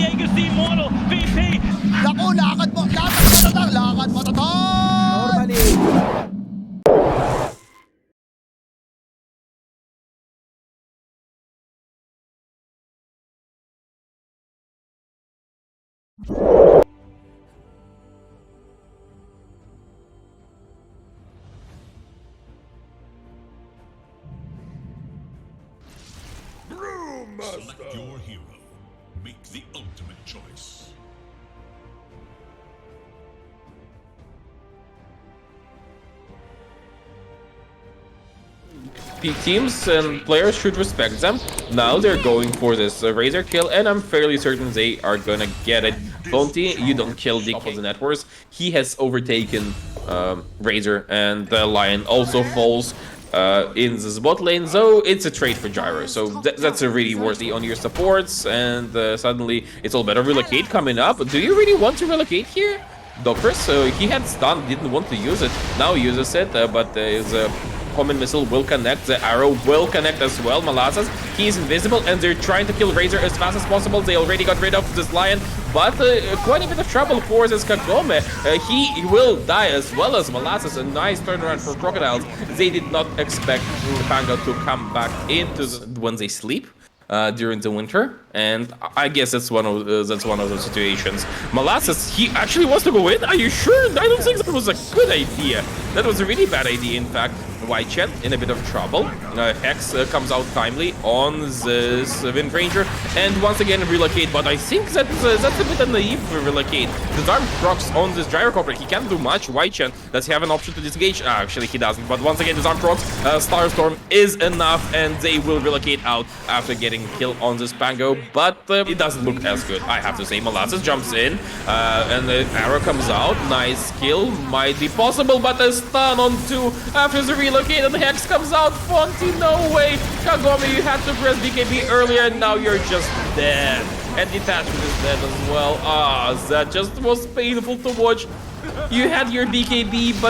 Diego's the immortal VP. Naku, lakad mo tatang, lakad mo tatang! Normally. Select your hero. Make the ultimate choice. Peak teams and players should respect them. Now they're going for this Razor kill, and I'm fairly certain they are gonna get it. Fonty, you don't kill the opposite networks. He has overtaken Razor, and the Lion also falls in the bot lane, so it's a trade for Gyro. So that's a really worthy on your supports, and suddenly it's all better. Relocate coming up. Do you really want to relocate here? Doctors, he had stun, didn't want to use it. Now uses it, but his common missile will connect. The arrow will connect as well. Molasses, he is invisible, and they're trying to kill Razor as fast as possible. They already got rid of this Lion, but quite a bit of trouble for this Kagome. He will die as well as Molasses. A nice turnaround for Crocodiles. They did not expect Pango to come back into when they sleep. During the winter, and I guess that's one of those situations. Molasses, he actually wants to go in. Are you sure? I don't think that was a good idea. That was a really bad idea, in fact. Chen in a bit of trouble. Hex comes out timely on this Wind Ranger, and once again relocate. But I think that's a bit naive for relocate. Disarm procs on this Gyrocopter. He can't do much. Chen, does he have an option to disengage? Actually, he doesn't. But once again, Disarm procs. Starstorm is enough, and they will relocate out after getting kill on this Pango. But it doesn't look as good, I have to say. Molasses jumps in, and the arrow comes out. Nice kill, might be possible, but a stun on 2 after the relocate, and the Hex comes out. Fonty, no way. Kagome, you had to press BKB earlier, and now you're just dead. And Detachment is dead as well. That just was painful to watch. You had your BKB,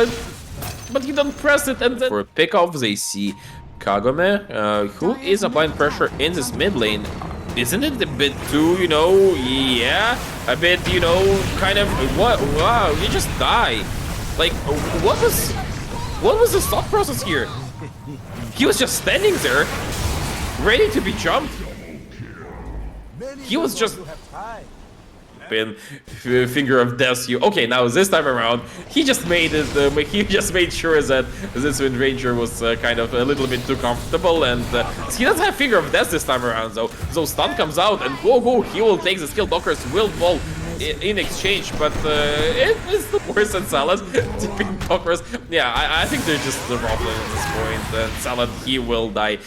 but you don't press it, and then for a pickoff, they see Kagome, who is applying pressure in this mid lane. Isn't it a bit too, yeah, a bit, kind of, what? Wow, you just die. Like, what was the thought process here? He was just standing there, ready to be jumped. He was just in finger of death. Okay, now this time around, he just made it. He just made sure that this Wind Ranger was kind of a little bit too comfortable, and he doesn't have finger of death this time around. So stun comes out, and go, he will take the skill. Dockers will fall in exchange, but it is the worse than Salad tipping Dockers. Yeah, I think they're just the problem at this point. And Salad, he will die.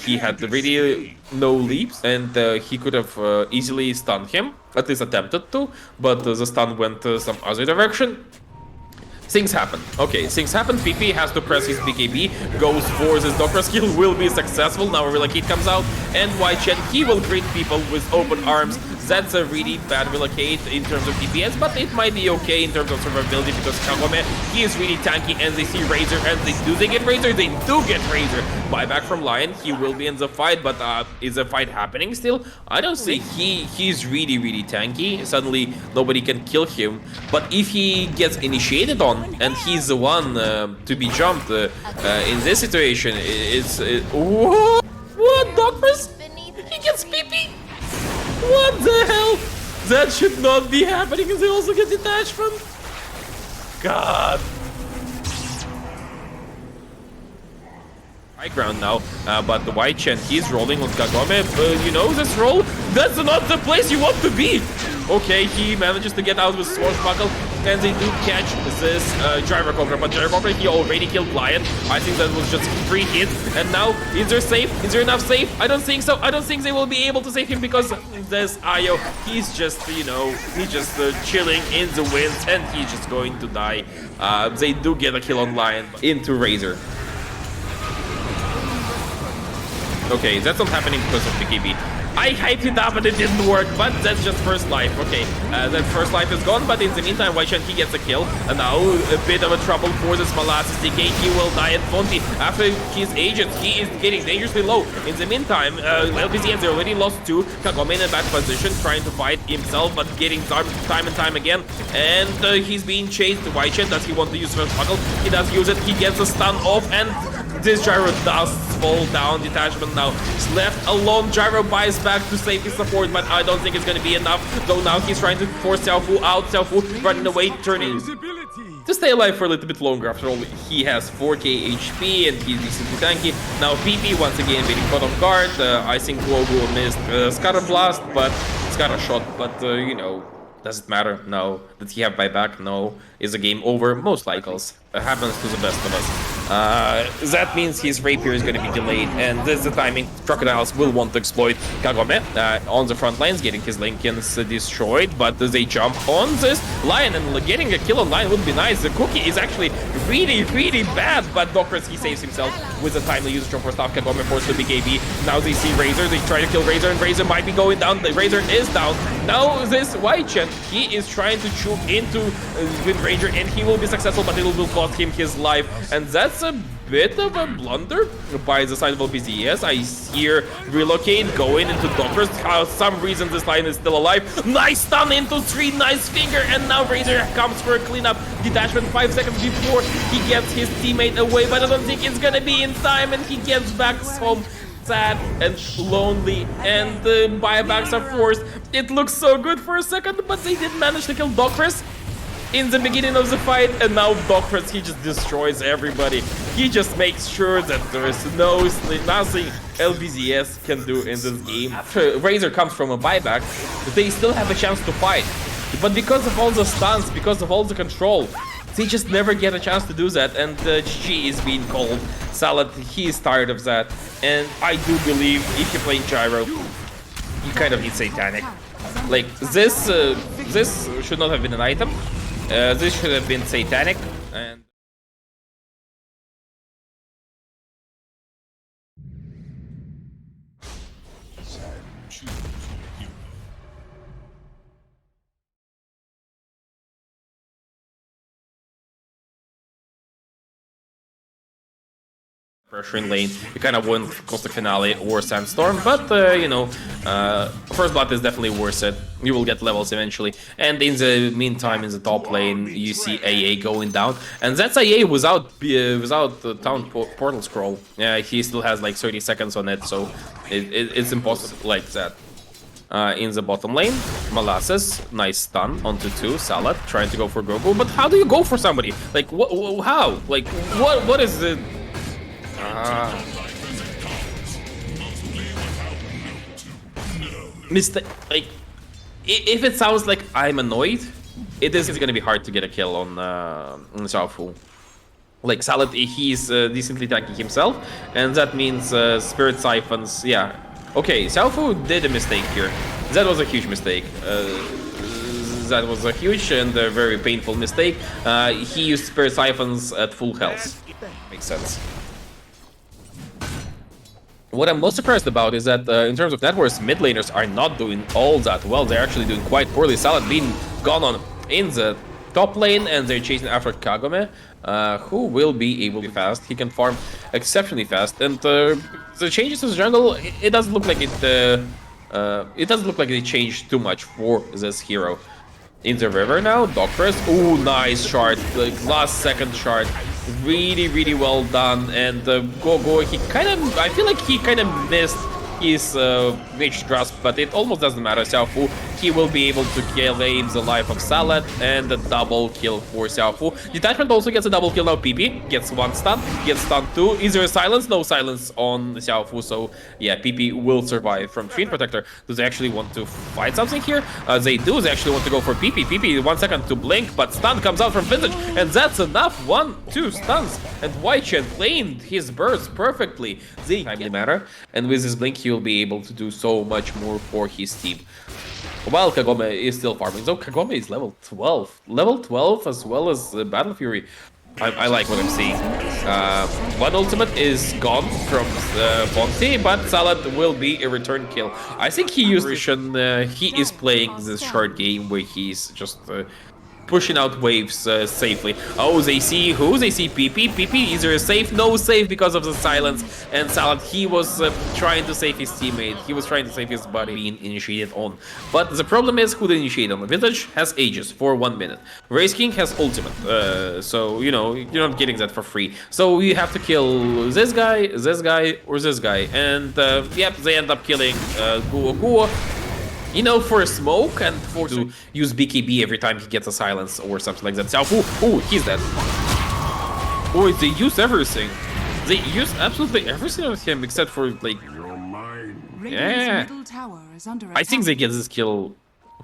He had really no leaps, and he could have easily stunned him. At least attempted to, but the stun went some other direction. Things happen. Okay, things happen. PP has to press his BKB, goes for this Docker skill, will be successful. Now Relocate comes out, and Chen, he will greet people with open arms. That's a really bad Relocate in terms of DPS, but it might be okay in terms of survivability because Kagome, he is really tanky, and they see Razor, and do they get Razor? They do get Razor. Buyback from Lion, he will be in the fight, but is the fight happening still? I don't think he's really tanky. Suddenly, nobody can kill him, but if he gets initiated on, and he's the one to be jumped in this situation, what? Doctors? He gets PP? What the hell? That should not be happening, and they also get detachment. God. High ground now, but the Chen, he's rolling on Kagome. This roll, that's not the place you want to be. Okay, he manages to get out with Swashbuckle, and they do catch this Gyrocopter, but Gyrocopter, he already killed Lion. I think that was just 3 hits, and now, is there safe? Is there enough safe? I don't think so. I don't think they will be able to save him because this Ayo, he's just, he's just chilling in the winds, and he's just going to die. They do get a kill on Lion into Razor. Okay, that's not happening because of BKB. I hyped it up and it didn't work, but that's just first life. Okay, that first life is gone, but in the meantime, Wai Chen, he gets a kill. And now a bit of a trouble for this Molasses DK. He will die at Fonty. After his agents, he is getting dangerously low. In the meantime, LBZS, they already lost 2. Kagome in a bad position, trying to fight himself, but getting time and time again. And he's being chased. Wai Chen, does he want to use first buckle? He does use it. He gets a stun off, and this Gyro does fall down. Detachment now is left alone. Gyro buys back to save his support, but I don't think it's going to be enough. Though now he's trying to force Xiaofu out. Xiaofu running away, turning to stay alive for a little bit longer. After all, he has 4k HP and he's decently tanky. Now PP once again being caught off guard. I think Wogu missed Scatter Blast, but Scatter shot, but you know, does it matter? No. Did he have buyback? No. Is the game over? Most likely. It happens to the best of us. That means his rapier is going to be delayed, and this is the timing Crocodiles will want to exploit Kagome on the front lines, getting his Lincolns destroyed, but they jump on this Lion, and getting a kill on Lion would be nice. The Cookie is actually really, really bad, but Doctors, he saves himself with a timely usage of staff. Kagome forced to BKB. Now they see Razor, they try to kill Razor, and Razor might be going down. The Razor is down. Now this Wai Chen, he is trying to shoot into Wind Ranger, and he will be successful, but it will cost him his life, and that's a bit of a blunder by the side of LBZS. I hear Relocate going into Doctors. For some reason this line is still alive. Nice stun into 3, nice finger, and now Razor comes for a cleanup. Detachment 5 seconds before he gets his teammate away, but I don't think it's gonna be in time, and he gets back home sad and lonely, and the buybacks are forced. It looks so good for a second, but they did manage to kill Doctors in the beginning of the fight, and now Doctors, he just destroys everybody. He just makes sure that there is nothing LBZS can do in this game. After Razor comes from a buyback, they still have a chance to fight, but because of all the stuns, because of all the control, they just never get a chance to do that, and GG is being called. Salad, he is tired of that, and I do believe if you're playing Gyro, you kind of need Satanic. Like, this should not have been an item. This should have been Satanic, and pressure in lane. You kind of win Costa Finale or Sandstorm, but you know, First Blood is definitely worth it. You will get levels eventually, and in the meantime, in the top lane, you see AA going down, and that's AA without the town portal scroll. Yeah, he still has like 30 seconds on it, so it's impossible like that. In the bottom lane, Molasses, nice stun onto 2. Salad trying to go for Goku, but how do you go for somebody? Like, how? Like, what is the mistake? Like, if it sounds like I'm annoyed, it is gonna be hard to get a kill on Xiaofu. Like, Salad, he's decently tanky himself, and that means Spirit Siphons, yeah. Okay, Xiaofu did a mistake here. That was a huge mistake. That was a huge and a very painful mistake. He used Spirit Siphons at full health. Makes sense. What I'm most surprised about is that in terms of net worth, mid laners are not doing all that well. They're actually doing quite poorly. Salad being gone on in the top lane, and they're chasing after Kagome, who will be able to be fast. He can farm exceptionally fast, and the changes to the jungle, it doesn't look like they changed too much for this hero. In the river now, Doctors. Ooh, nice shard, like last second shard. Really, really well done. And Go, he kind of, I feel like he kind of missed his Mage Grasp, but it almost doesn't matter. Xiaofu, he will be able to claim the life of Salad, and a double kill for Xiaofu. Detachment also gets a double kill now. PP gets 1 stun, gets stunned 2. Is there a silence? No silence on Xiaofu, so yeah, PP will survive from Fiend Protector. Do they actually want to fight something here? They do. They actually want to go for PP. PP 1 second to blink, but stun comes out from Vintage, and that's enough. 1, 2 stuns, and Wai Chen played his burst perfectly. They timely matter, and with his blink, he will be able to do so much more for his team. While Kagome is still farming, so Kagome is level 12. Level 12 as well as Battle Fury. I like what I'm seeing. One ultimate is gone from Fonty, but Salad will be a return kill. I think he used he is playing this short game where he's just pushing out waves safely. Oh, they see who? They see PP. PP, is there a safe? No safe because of the silence. And Salad, he was trying to save his teammate. He was trying to save his body being initiated on. But the problem is who the initiate on. Vintage has Aegis for 1 minute. Race King has ultimate. So, you know, you're not getting that for free. So you have to kill this guy, or this guy. And, yep, they end up killing Guo. You know, for a smoke and for to use BKB every time he gets a silence or something like that. So, ooh, he's dead. Oh, they use everything. They use absolutely everything on him except for, like, yeah. I think they get this kill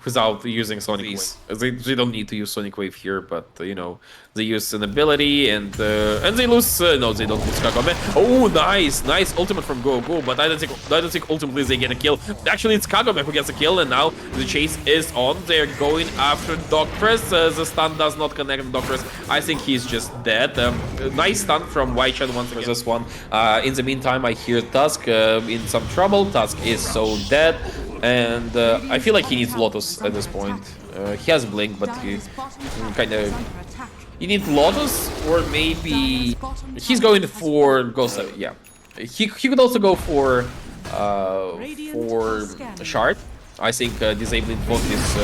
without using Sonic Wave. They don't need to use Sonic Wave here, but you know, they use an ability and they lose. No, they don't lose Kagome. Oh, nice ultimate from Go, but I don't think ultimately they get a kill. Actually, it's Kagome who gets a kill, and now the chase is on. They're going after Doctress. The stun does not connect on Doctress. I think he's just dead. Nice stun from White once again. This one. In the meantime, I hear Tusk in some trouble. Tusk is so dead. And I feel like he needs Lotus at this point. He has Blink, but he kind of... You need Lotus, or maybe... He's going for Ghost, yeah. He could also go for Shard. I think disabling both his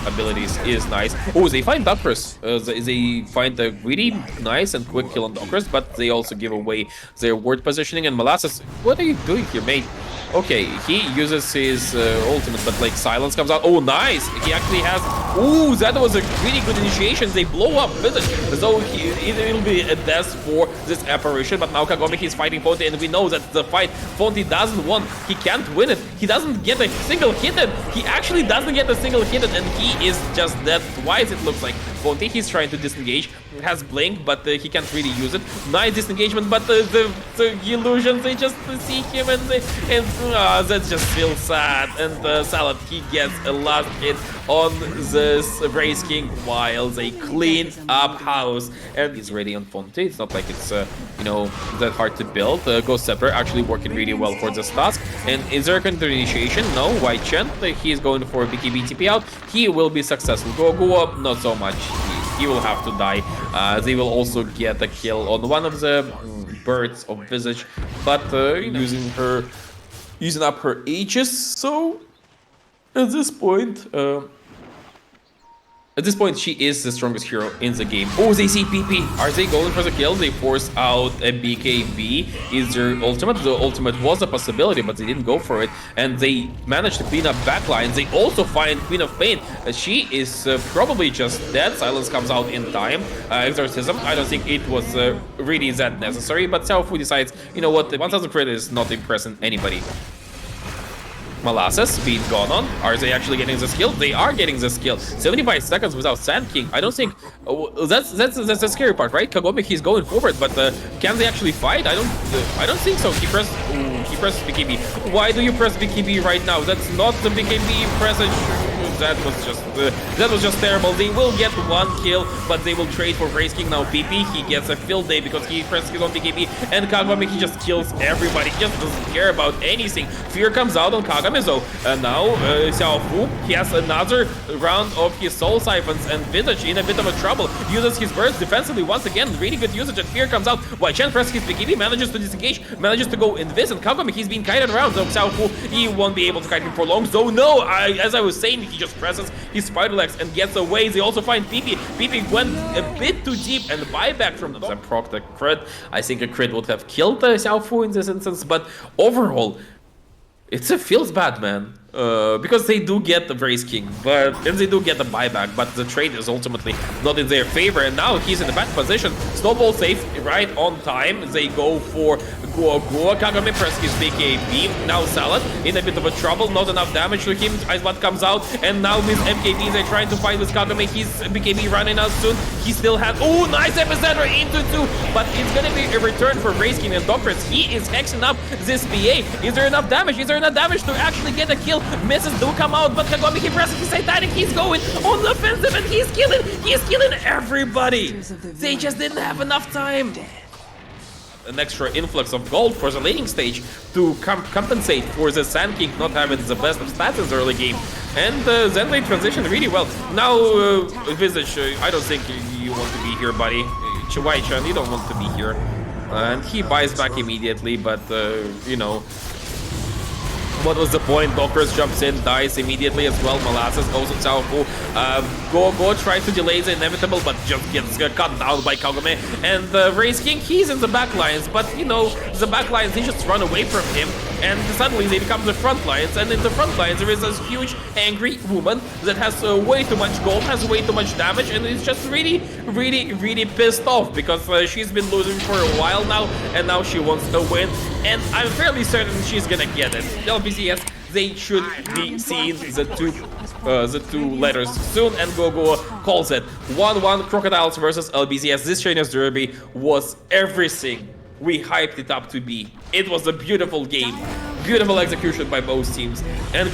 abilities is nice. Oh, they find Doctress. They find a really nice and quick kill on Doctress, but they also give away their ward positioning. And Molasses, what are you doing here, mate? Okay, he uses his ultimate, but like silence comes out. Oh, nice! He actually has... Ooh, that was a really good initiation. They blow up Visage. So it'll be a death for this apparition. But now Kagome is fighting Fonty, and we know that the fight Fonty doesn't want. He can't win it. He doesn't get a single hit. He actually doesn't get a single hit, and he is just dead twice, it looks like. Fonty, he's trying to disengage. Has Blink, but he can't really use it. Nice disengagement, but the illusions, they just see him, and that just feels sad. And Salad, he gets a last hit on this Race King while they clean up house, and he's ready on Fonty. It's not like it's you know, that hard to build. Ghost Scepter actually working really well for this task. And is there a counter initiation? No. White Chen, he is going for BKB TP out. He will be successful. Go up, not so much. He will have to die. They will also get a kill on one of the birds of Visage, but using up her Aegis. So at this point, she is the strongest hero in the game. Oh, they see PP. Are they going for the kill? They force out a BKB. Is their ultimate? The ultimate was a possibility, but they didn't go for it. And they managed to clean up backlines. They also find Queen of Pain. She is probably just dead. Silence comes out in time. Exorcism, I don't think it was really that necessary. But Xiaofu decides, you know what, the 1000 crit is not impressing anybody. Molasses being gone on. Are they actually getting the skill? They are getting the skill. 75 seconds without Sand King. I don't think that's the scary part, right? Kagome, he's going forward, but can they actually fight? I don't think so. He pressed BKB. Why do you press BKB right now? That's not the BKB pressage. That was just terrible. They will get one kill, but they will trade for Race King. Now PP, he gets a field day because he presses his own BKB, and Kagome, he just kills everybody. He just doesn't care about anything. Fear comes out on Kagame, so now Xiaofu, he has another round of his soul siphons, and Vintage in a bit of a trouble. Uses his burst defensively once again. Really good usage, and Fear comes out. While Chen presses his BKB, manages to disengage, manages to go invis, and Kagome, he's being kited around. So Xiaofu, he won't be able to kite him for long. So no, as I was saying, he just presses his spider legs and gets away. They also find PP. PP went a bit too deep and buyback from them. And proc the crit. I think a crit would have killed Xiaofu in this instance, but overall, it feels bad, man. Because they do get the Race King, and they do get the buyback, but the trade is ultimately not in their favor, and now he's in a bad position. Snowball safe right on time. They go for Go. Kagame press his BKB. Now Salad in a bit of a trouble. Not enough damage to him. Icebot comes out. And now with MKBs, they're trying to fight with Kagame. His BKB running out soon. He still had... Oh, nice epicenter into 2. But it's going to be a return for Razeking and Doctress. He is hexing up this PA. Is there enough damage? Is there enough damage to actually get a kill? Misses do come out. But Kagame, he presses his Titanic. He's going on the offensive and he's killing everybody. They just didn't have enough time. An extra influx of gold for the laning stage to compensate for the Sand King not having the best of stats in the early game. And Zenway transitioned really well. Now, Visage, I don't think you want to be here, buddy. Chihuahua, you don't want to be here. And he buys back immediately, but, you know... What was the point? Doctors jumps in, dies immediately as well. Molasses goes to Xiaofu. Go tries to delay the inevitable, but just gets cut down by Kagame. And Razeking, he's in the back lines, but you know, the back lines, they just run away from him. And suddenly they become the front lines. And in the front lines, there is this huge, angry woman that has way too much gold, has way too much damage, and is just really pissed off because she's been losing for a while now, and now she wants to win. And I'm fairly certain she's gonna get it. LBZS, they should be seeing the two letters soon, and Go calls it 1-1 Crocodiles versus LBZS. This Trainers Derby was everything we hyped it up to be. It was a beautiful game, beautiful execution by both teams, and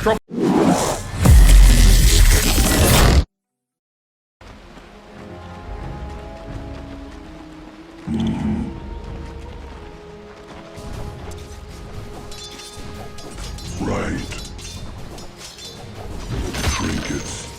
Right. Trinkets.